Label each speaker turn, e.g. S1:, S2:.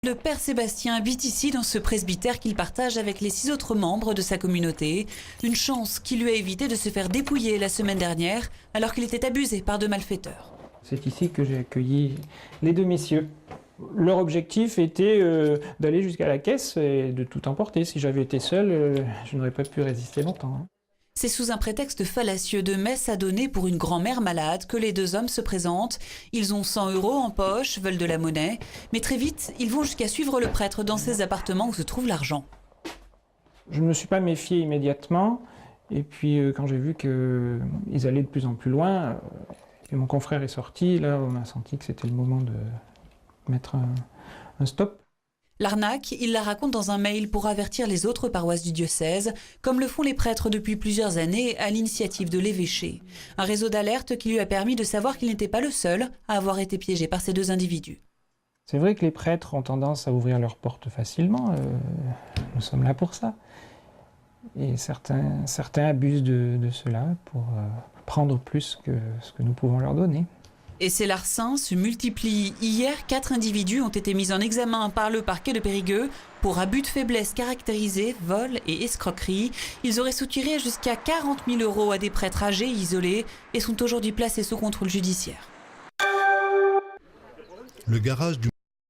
S1: Le père Sébastien habite ici dans ce presbytère qu'il partage avec les 6 autres membres de sa communauté. Une chance qui lui a évité de se faire dépouiller la semaine dernière alors qu'il était abusé par de malfaiteurs.
S2: C'est ici que j'ai accueilli les deux messieurs. Leur objectif était d'aller jusqu'à la caisse et de tout emporter. Si j'avais été seul, je n'aurais pas pu résister longtemps.
S1: C'est sous un prétexte fallacieux de messe à donner pour une grand-mère malade que les deux hommes se présentent. Ils ont 100 € en poche, veulent de la monnaie, mais très vite, ils vont jusqu'à suivre le prêtre dans ses appartements où se trouve l'argent.
S2: Je ne me suis pas méfié immédiatement, et puis quand j'ai vu qu'ils allaient de plus en plus loin, et mon confrère est sorti, là on a senti que c'était le moment de mettre un stop.
S1: L'arnaque, il la raconte dans un mail pour avertir les autres paroisses du diocèse, comme le font les prêtres depuis plusieurs années à l'initiative de l'évêché. Un réseau d'alerte qui lui a permis de savoir qu'il n'était pas le seul à avoir été piégé par ces deux individus.
S2: C'est vrai que les prêtres ont tendance à ouvrir leurs portes facilement, nous sommes là pour ça. Et certains abusent de cela pour prendre plus que ce que nous pouvons leur donner.
S1: Et ces larcins se multiplient. Hier, 4 individus ont été mis en examen par le parquet de Périgueux pour abus de faiblesse caractérisé, vol et escroquerie. Ils auraient soutiré jusqu'à 40 000 € à des prêtres âgés isolés et sont aujourd'hui placés sous contrôle judiciaire.
S3: Le garage du